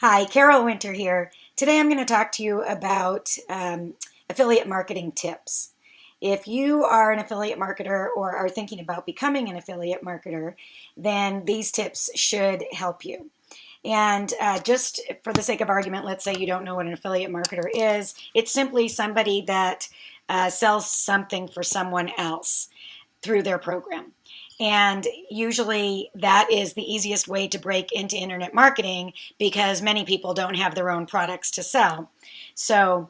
Hi, Carol Winter here. Today I'm going to talk to you about affiliate marketing tips. If you are an affiliate marketer or are thinking about becoming an affiliate marketer, then these tips should help you. And just for the sake of argument, let's say you don't know what an affiliate marketer is. It's simply somebody that sells something for someone else through their program. And usually that is the easiest way to break into internet marketing because many people don't have their own products to sell. So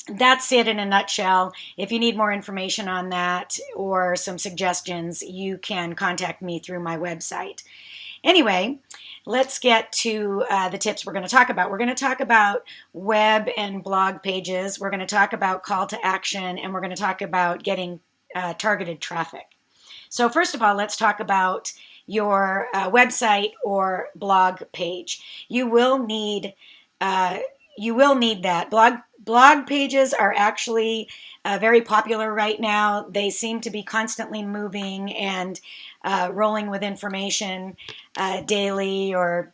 that's it in a nutshell. If you need more information on that or some suggestions, you can contact me through my website. Anyway, let's get to the tips we're going to talk about. We're going to talk about web and blog pages. We're going to talk about call to action, and we're going to talk about getting targeted traffic. So first of all, let's talk about your website or blog page. You will need that. Blog pages are actually very popular right now. They seem to be constantly moving and rolling with information daily or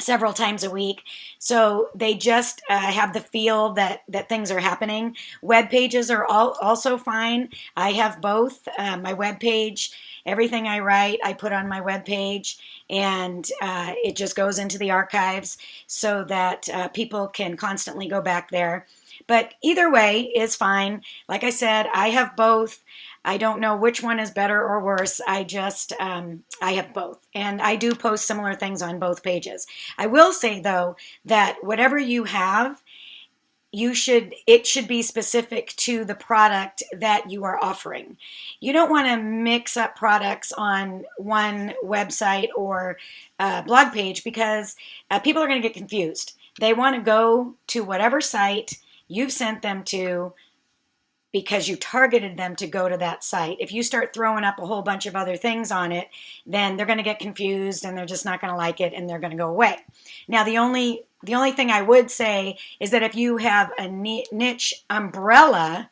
several times a week. So they just have the feel that things are happening. Web pages are also fine. I have both. My web page, everything I write, I put on my web page, and it just goes into the archives so that people can constantly go back there. But either way is fine. Like I said, I have both. I don't know which one is better or worse. I have both. And I do post similar things on both pages. I will say, though, that whatever you have, it should be specific to the product that you are offering. You don't want to mix up products on one website or blog page because people are going to get confused. They want to go to whatever site you've sent them to because you targeted them to go to that site. If you start throwing up a whole bunch of other things on it, then they're going to get confused and they're just not going to like it and they're going to go away. Now, the only thing I would say is that if you have a niche umbrella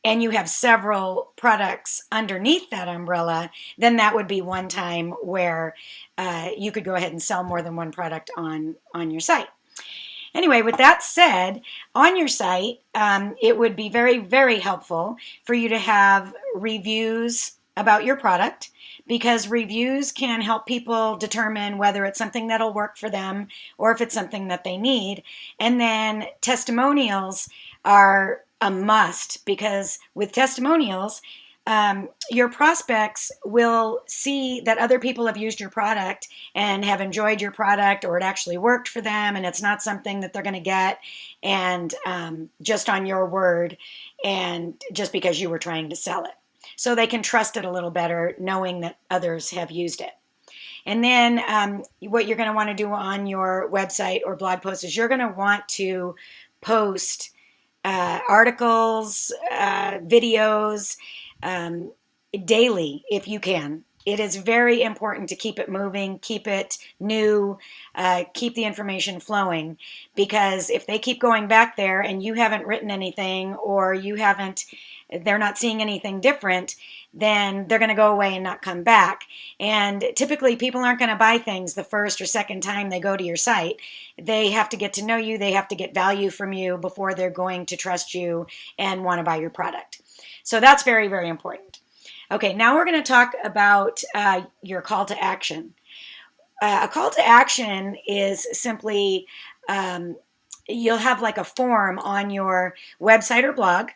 and you have several products underneath that umbrella, then that would be one time where you could go ahead and sell more than one product on your site. Anyway, with that said, on your site, it would be very, very helpful for you to have reviews about your product because reviews can help people determine whether it's something that'll work for them or if it's something that they need. And then testimonials are a must because with testimonials, your prospects will see that other people have used your product and have enjoyed your product, or it actually worked for them, and it's not something that they're going to get and just on your word and just because you were trying to sell it. So they can trust it a little better knowing that others have used it. And then what you're going to want to do on your website or blog post is you're going to want to post articles, videos, daily if you can. It is very important to keep it moving, keep it new, keep the information flowing, because if they keep going back there and you haven't written anything or they're not seeing anything different, then they're going to go away and not come back. And typically people aren't going to buy things the first or second time they go to your site. They have to get to know you, they have to get value from you before they're going to trust you and want to buy your product. So that's very, very important. Okay, now we're going to talk about your call to action. A call to action is simply, you'll have like a form on your website or blog,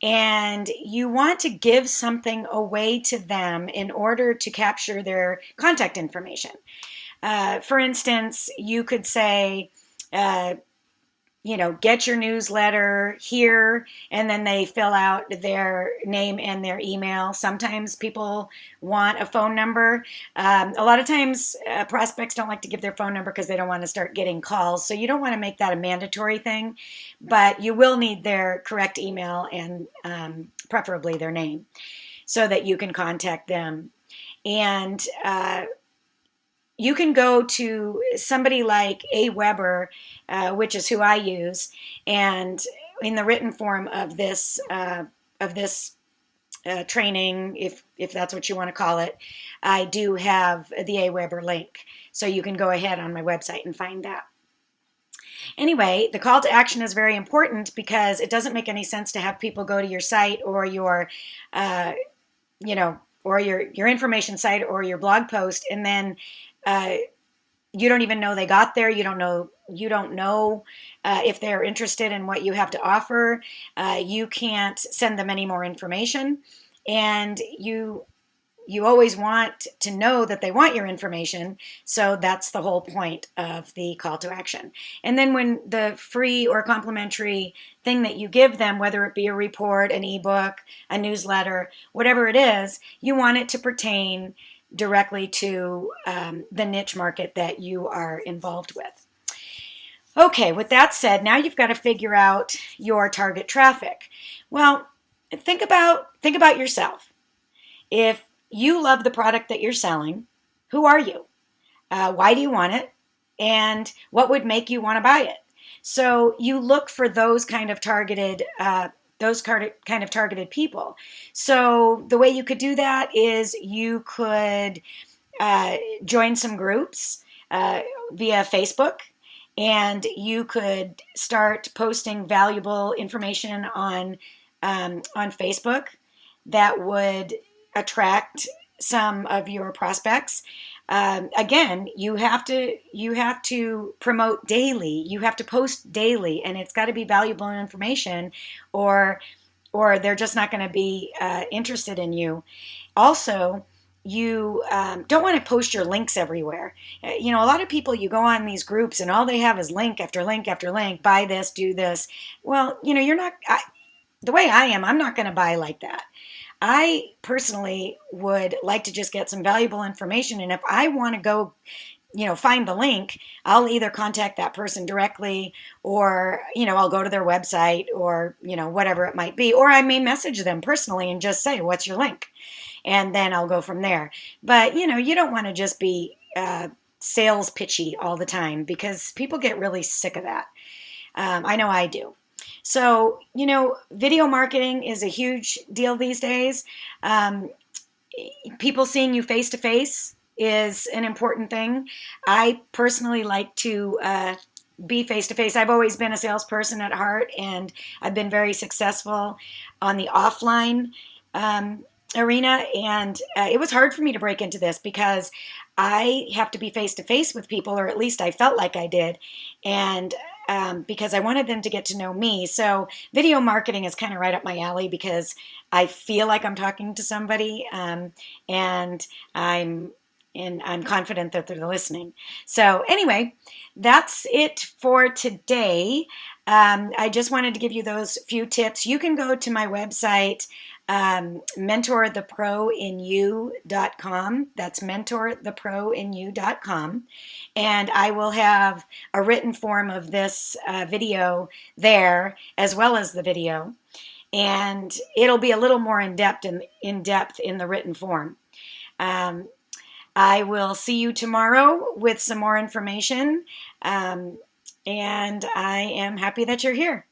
and you want to give something away to them in order to capture their contact information. For instance, you could say, get your newsletter here, and then they fill out their name and their email. Sometimes people want a phone number. A lot of times prospects don't like to give their phone number because they don't want to start getting calls. So you don't want to make that a mandatory thing, but you will need their correct email and preferably their name so that you can contact them. And you can go to somebody like Weber, which is who I use, and in the written form of this training, if that's what you want to call it, I do have the Weber link, so you can go ahead on my website and find that. Anyway, the call to action is very important because it doesn't make any sense to have people go to your site or your, or your information site or your blog post, and then you don't even know they got there. You don't know if they're interested in what you have to offer. You can't send them any more information, and you always want to know that they want your information. So that's the whole point of the call to action. And then when the free or complimentary thing that you give them, whether it be a report, an ebook, a newsletter, whatever it is, you want it to pertain directly to the niche market that you are involved with. Okay, with that said, now you've got to figure out your target traffic. Well, think about yourself. If you love the product that you're selling, who are you? Why do you want it? And what would make you want to buy it? So you look for those kind of targeted people. So the way you could do that is you could join some groups via Facebook, and you could start posting valuable information on Facebook that would attract some of your prospects. Again, you have to promote daily. You have to post daily, and it's got to be valuable information, or they're just not going to be interested in you. Also, you don't want to post your links everywhere. A lot of people, you go on these groups and all they have is link after link after link. Buy this, do this. Well, you're not. The way I am, I'm not going to buy like that. I personally would like to just get some valuable information, and if I want to go, find the link, I'll either contact that person directly, or I'll go to their website, or whatever it might be, or I may message them personally and just say, "What's your link?" And then I'll go from there. But you don't want to just be sales pitchy all the time, because people get really sick of that. I know I do. So, video marketing is a huge deal these days. People seeing you face to face is an important thing. I personally like to be face to face. I've always been a salesperson at heart, and I've been very successful on the offline arena. And it was hard for me to break into this because I have to be face to face with people, or at least I felt like I did. And because I wanted them to get to know me. So video marketing is kind of right up my alley, because I feel like I'm talking to somebody, and I'm confident that they're listening. So anyway, that's it for today. I just wanted to give you those few tips. You can go to my website, mentortheproinyou.com. That's mentortheproinyou.com. And I will have a written form of this video there, as well as the video. And it'll be a little more in depth in the written form. I will see you tomorrow with some more information. And I am happy that you're here.